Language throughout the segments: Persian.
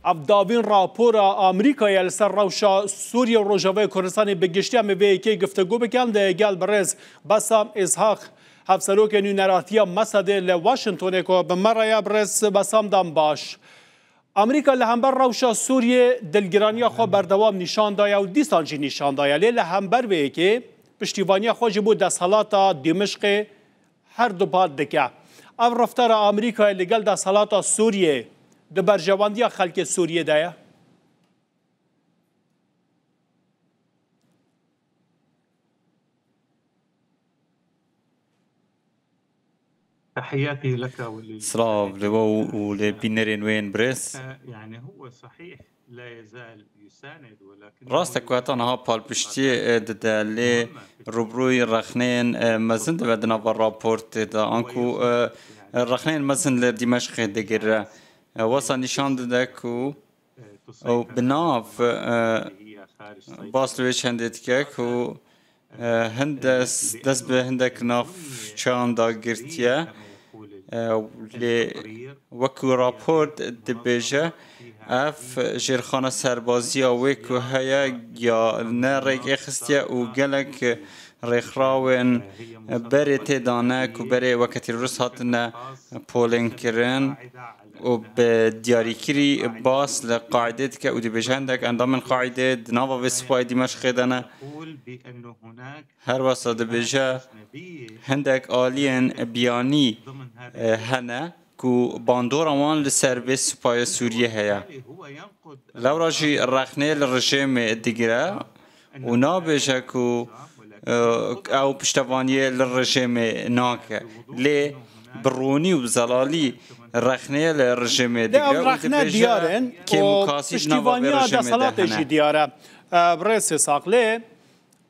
افداوین راپور آمریکا لسر روشا سوریا و روجاوی کردستان بگشتی هم به یکی گفتگو بکن ده گل برز بسام ازحاق هفسروک نراتیا مسده لواشنطن که بمریا برز بسام دام باش امریکا لهمبر روشا سوریه دلگرانی خو بردوام نشان دایا و دیستان جی نشان دایا لیل همبر به که پشتیبانی خو جبو دستحالات دمشق هر دو باد دکه او رفتار امریکا لگل دستحالات سوریه ده برجواندی خلق سوریه دایا تحياتي لك سلاف لو ولبينرين وين بريس يعني هو صحيح لا يزال يساند ولكن راستك وقتنا ها بالبشتي دالي روبروي رخنين مزن بدنا بالرابورت دا انكو رخنين مزن لدمشق دقر وصل نشان دكو او بناف باستويش هندتك و هندس دست به هندک ناف چان دا گرتیه وکو راپورت دبیجه اف جرخانه سربازی وکو هیا یا نه ریک اخستیه و گلک ریخراون بری تیدانه که بری وقتی روز هاتنه پولین کرن و به دیاریکری باس لقاعده که او دبیجه هندک اندام قاعده دناوا و سپای دمشق دانه هر واسه دبیجه هندک آلین بیانی هنه کو باندور آمان لسرویس سپای سوریه هیا لوراجی رخنه لرژیم دیگره و نابیجه کو او پشتوانی لرژیم ناکه لی برونی و زلالی رخنه لرژیم دیگره رخنه دیارن و پشتیوانی دستالاتشی دیاره برس ساقله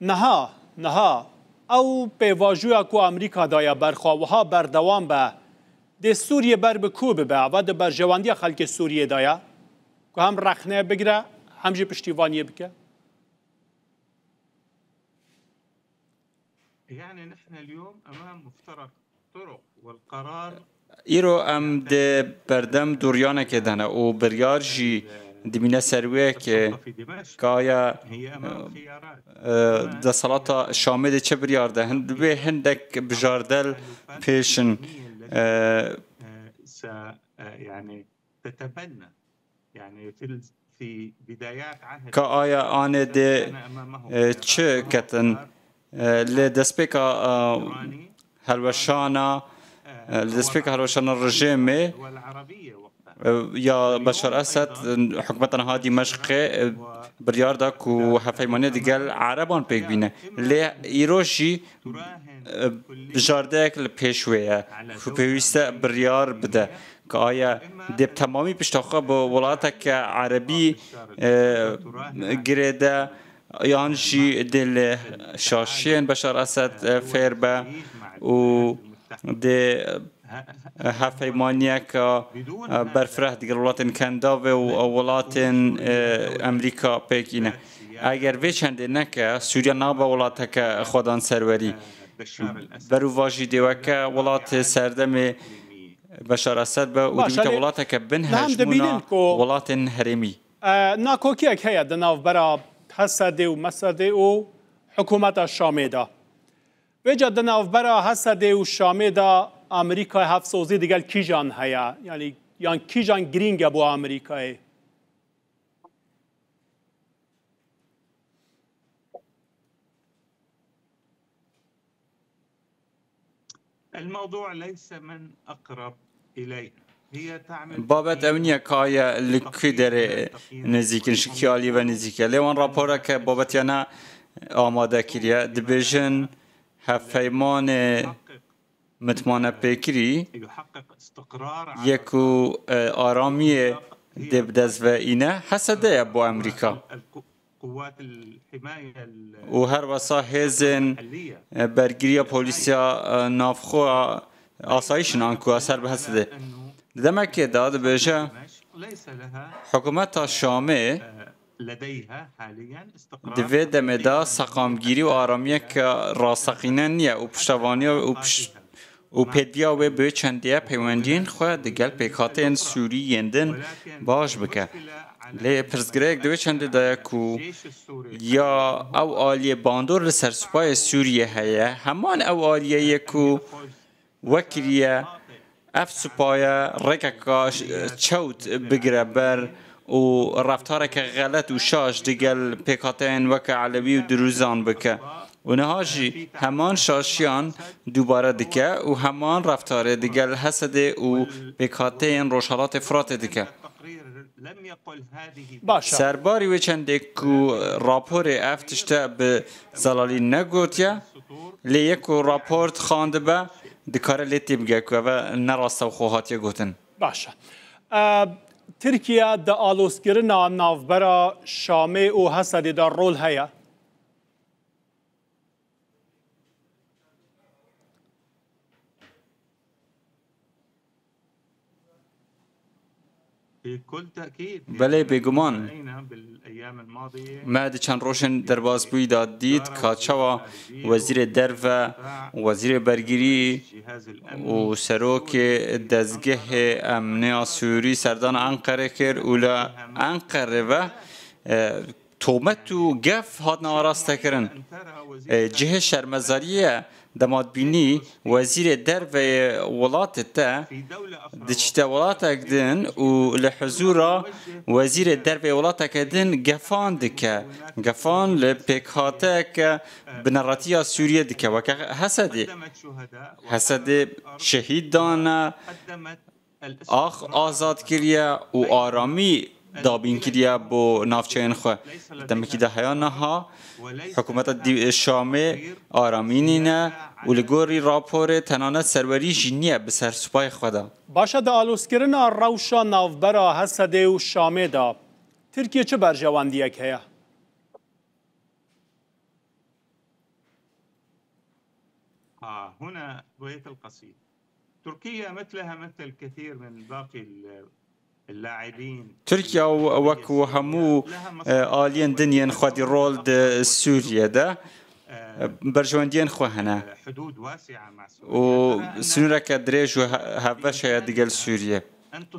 نها او پیواجویا کو امریکا دایا برخواهها بردوام به ده سوریه بر بکوب به و ده برجواندی خلق سوریه دایا که هم رخنه بگیره هم جی پشتیوانی بکه يعني نحن اليوم امام مفترق طرق والقرار ایرو ام ده بردم دوریانه که دنه و بریار جی دمینه سرویه که آیا ده صلاة شامل ده چه بریار ده به هندک بجاردل پیشن يعني تتبنى يعني في بدايات عهد که آیا آن ده چه کتن لدسپیکا هلوشانا لدسپیکا هلوشانا الرژیمه یا بشار اسد حکومتنا ها دمشق بریار دا کو هفیمانی دیگل عربان پیک بینه لی ایروشی بجاردک لپیشویه خو پیوسته بریار بده که آیا دیب تمامی پشتاخه با ولایت عربی گریده یانشی دل شاشین بشار اسد فیربه و ده هفیمانیه که برفره دیگر ولایت کندا و ولایت امریکا پیکینه اگر وی چنده نکه سوریا نابا ولایت که خودان سروری برو واجی دیوه که ولایت سردم بشار اسد به و دیوه ولایت که بن هجمونا ولایت هرمی ناکوکی اک هیا دناو برا حسده و مسده و حکومت شامی دا وجا دناو برا حسده و شامی دا امریکا هفسوزی دیگل کی جان هیا یعنی کی جان گرینگ بو امریکای الموضوع ليس من اقرب اليه هي تعمل بابت امنیه که آیا لکی داره نزدیکن شکیالی و نزدیکه لیوان راپوره که بابت یعنی آماده کریه دبیجن هفیمان متمانه پیکری یکو آرامی دبدز و اینه حسده با امریکا و هر واسه هزن برگیری پولیسیا نافخو آسایشن آنکو اثر به حسده دمک که داد بشه حکومت شامه دوی دمدا سقامگیری و آرامی که راستقینه نیه و پشتوانی و پدیا و به چندیا پیوندین خو دگل پیکاتین سوری یندن باش بکه لی پرسگرک دوی چند دایا کو یا او آلیه باندور لسر سپای سوریه هیا همان او آلیه کو وکریه اف سپایا رکاکاش چوت بگره بر و رفتاره که غلط و شاش دیگل پیکاتین وک علوی و دروزان بکه و نهاجی همان شاشیان دوباره دکه و همان رفتاره دیگل حسده و پیکاتین روشالات فرات دکه سرباری و چنده کو راپور افتشته به زلالی نگوتیا لی یکو راپورت خانده به دکاره لیتی بگه که و نراسته و خوهاتیا گوتن باشه ترکیه دا آلوسگرنا نافبرا شامه و حسد دا رول هیا بله بگمان ما دی چند روشن در بازبوی داد دید کاچوا وزیر درو وزیر برگیری و سروک دزگه امنیا سوری سردان انقره کرد اولا انقره و تومت و گف هاد ناراسته کرن جه شرمزاریه دماد بینی وزیر درو ولات تا دچتا ولات اکدن و لحضورا وزیر درو ولات اکدن گفان دکه گفان لپیکاته که بنراتیا سوریه دکه وکه حسد شهید دانه آخ آزاد کریه و آرامی دابین کریه بو نافچین خو دمکی ده هیا نها حکومت شامه آرامینی نه و لگوری راپور تنانه سروری جینیه به سر سپای خدا باشه دا آلوسکرنا روشا نافبرا حسده و شامه دا ترکیه چه برجواندیه که هیا؟ هنا بيت القصيد تركيا مثلها مثل كثير من باقي اللاعبين تركيا وكو همو آلين دنيا خدي رول د سوريا ده برجواندين خو هنا حدود واسعة مع و سنورك دريج و هفشا دقل سوريا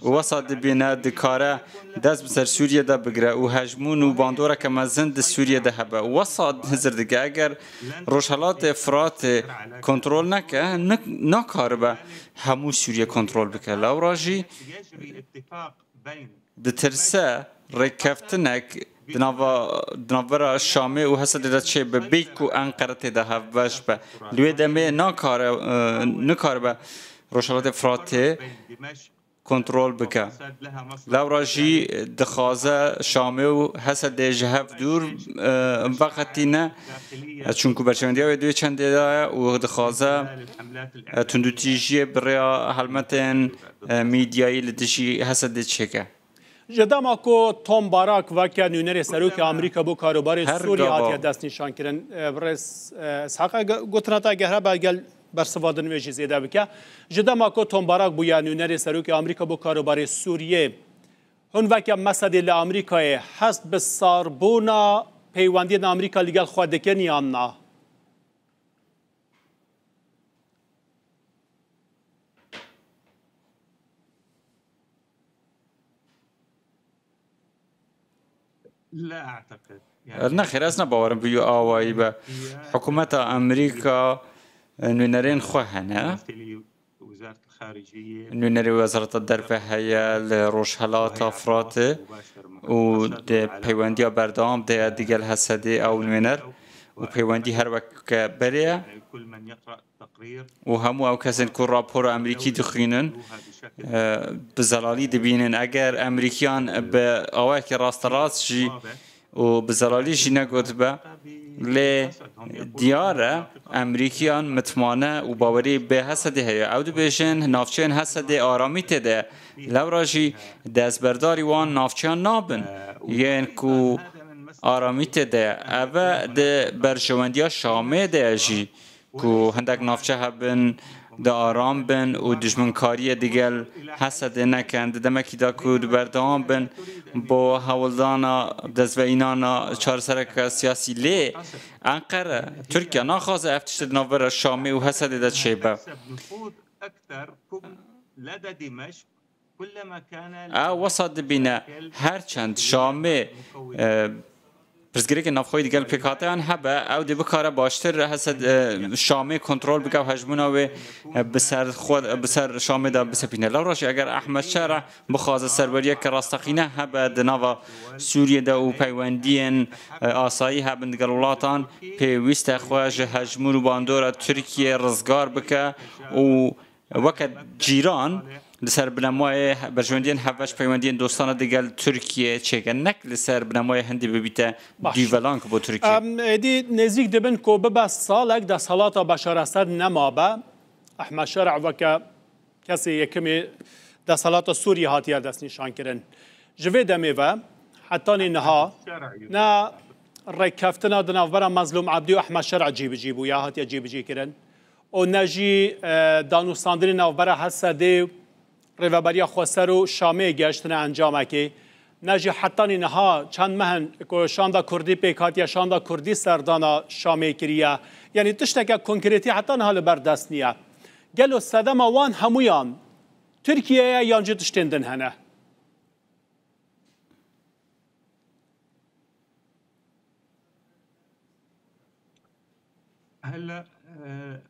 وسط بينا دكارة داز بسر سوريا ده بقرا و هجمون و باندورا كما زند سوريا ده هبا وسط نظر دقا اگر روشالات افرات كنترول نكا نكاربا همو سوريا كنترول بكا لو راجي دترسا ركفتنك دنابرا شامي و حسد ده چه ببيك و انقرت ده هفش با لوي دمي نكاربا روشالات افرات کنترل بکه لوراجی دخوازه شامه و حسد جهف دور وقتی نه چون که برچندی های دوی چنده داره و دخوازه تندوتیجی برای حلمتن میدیایی لدشی حسد چکه جدما کو توم باراک وکه نونر سروک آمریکا بو کاروبار سوری هاتیه دست نشان کردن برس اسحاق گوتناتا گهره بگل برسوادن ویجی زیده بکه جدما کو توم باراک بو یا نونر سروک آمریکا بو کاروبار سوریه هون وکه مسئله لآمریکای هست به ساربونا پیوندی آمریکا لگل خودکن یا نه لا أعتقد نخیر از نباورم بیو آوایی به حکومت امریکا نونرین خوهنه وزارة الخارجية نونری وزارت الدرفه هیا لروشهلات افرات و ده پیوندی بردام ده دیگل حسدی او نونر و پیوندی هر وقت بریه كل من يقرأ التقرير و همو او کسین که راپور امریکی دخینن بزلالی دبینن اگر امریکیان به آوه که راست راست جی و بزلالی جی نگود به لی دیاره امریکیان متمانه و باوری به حسده هیا او دو بیشن نافچین حسده آرامی تده لوراجی دستبرداری وان نافچین نابن یعنی که آرامی تده اوه ده برشوندیا شامه ده جی که هندک نافچه هبن دا آرام بن و دجمنکاری دیگل حسد نکند دمکی دا کود بردام بن با حولدانا دزوینانا چار سرک سیاسی لی انقره ترکیا ناخواز افتشت نوبر شامی و حسد دا شیبه وسط بینه هرچند شامی پرسگری که نفخوی دیگر پیکاتیان هبه او دی بکاره باشتر هست شامی کنترل بکه و هجمونا و بسر شامی دا بسپینه لوراشی اگر احمد شرع بخواز سربریه که راستقینه هبه دناوا سوریه دا و پیوندین آسایی هبن دیگر ولاتان پیویست خواهج هجمون و باندور ترکیه رزگار بکه و وقت جیران لسر بنمای برجوندین هفش پیوندین دوستان دیگر ترکیه چگه نک لسر بنمای هندی ببیته دیولان که با ترکیه دی نزدیک دبن که ببست سالک در سالات بشار اسد نمابه احمد شرع وکه کسی یکمی در سالات سوریه هاتیه دست نشان کرن جوی دمی و حتی نها نه رکفتنا دنافبرا مظلوم عبدی و احمد شرع جیبو یا هاتیه جیبجی کرن و نجی دانوستاندن نافبرا حسده ریوبریا خسر و شامی گشتن انجام که نجی حتی نها چند مهن که شاندا کردی پیکات یا شاندا کردی سردانا شامی کریه یعنی تشتکه کنکریتی حتی نها لبردست نیه گلو صدم وان همویان ترکیه یانجی تشتندن هنه هلا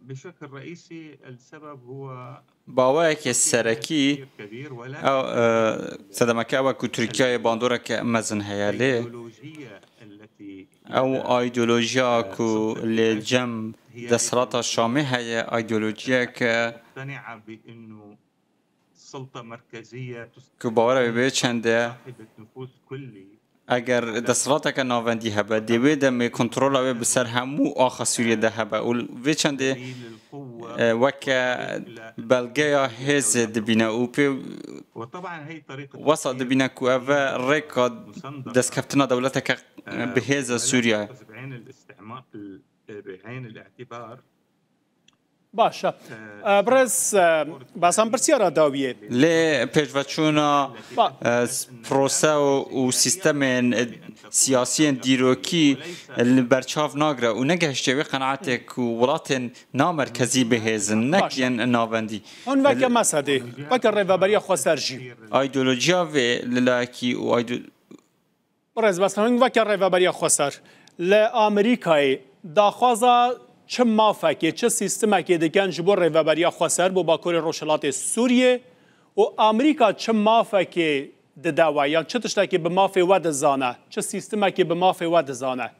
بشكل رئيسي السبب هو باوك السركي او صدمك او تركيا باندورك مزن هيالي او ايديولوجيا كو لجم دسرات الشامي هي ايديولوجيا ك مقتنعه بانه السلطه مركزيه كو باور به چنده نفوذ كلي اگر دستراتک ناوندی هبه دیوید می کنترل او بسر همو آخا سوریه ده هبه و وی چنده وکه بلگه هز دبینه او پی وصل دبینه که او ریکا دست کفتنا دولتک به هز سوریه بعين الاعتبار باشه برز بس هم پرسیارا داویه لی پیشوچونا پروسه و سیستم سیاسی دیروکی برچاف ناگره و نگهشته و قناعت که ولات نامرکزی بهزن نکین ناوندی اون وکه مسده وکه ریوبریا خسرجی ایدولوژیا و للاکی و برز بس اون وکه ریوبریا خسر لامریکای داخوازا چه مافکه چه سیستمکی دکن جبور ریوبریا خسر بو باکور روشلات سوریه و امریکا چه مافکه دعوایان چه تشتکی به مافی ود زانه چه سیستمکی به مافی ود زانه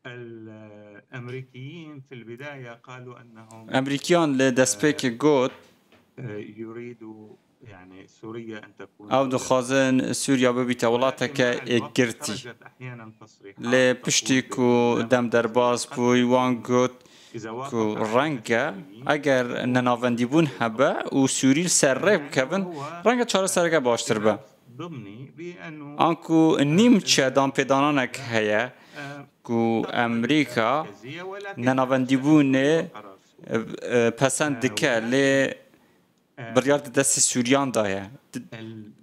الامريكيين في البدايه قالوا انهم امریکیان لدسپیک گوت يريدوا يعني سوريا ان تكون او دخوازن سوريا ببيت ولاتك اجرتي لپشتی کو دم درباز بوی وان گوت کو رنگه اگر نناوندی بون هبه و سوریل سر ریب کبن رنگه چاره سرگه باشتر به آنکو نیم چه دام پیدانانک هیا کو امریکا نناوندی بونه پسند دکه لی بريارد دست سوريان دايا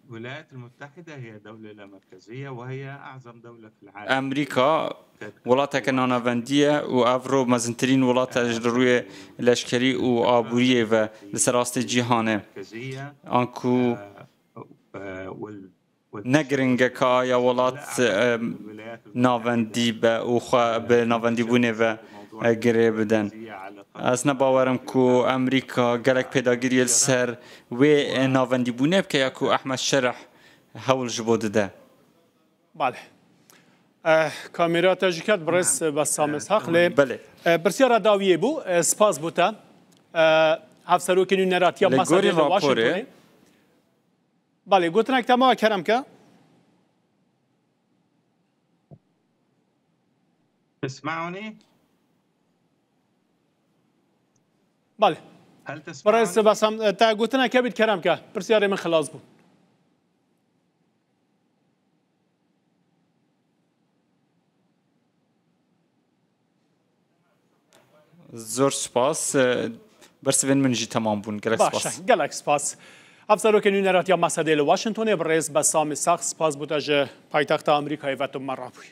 الولايات المتحدة هي دولة لا مركزية وهي أعظم دولة في العالم أمريكا ولاتك نانافندية وأفرو مزنترين ولات روی لشکری و آبوریه و لسراست جهانه آنکو نگرنگه که یا ولات ناوندی به ناوندی بونه و گره بدن از نباورم که امریکا گلک پیداگیری سر و ناوندی بونه که یکو احمد شرح حول جبوده ده بله کامیرا تجیکت برس بسام اسحاق بله برسیارا داویه بو سپاس بوتا هفسرو کنی نراتیا مسئله واشنطن بله گوتنک تمام کرم که تسمعني؟ بله هل تسمعني؟ برای بسام تا گوتنک کبید کرم که برسیاره من خلاص بود زور سپاس برسوین من جی تمام بون گلک سپاس باشه گلک سپاس افسرو که نونرات یا مسئله واشنطن برز بسام سخت سپاس بوده پایتخت آمریکای و تو مرابوی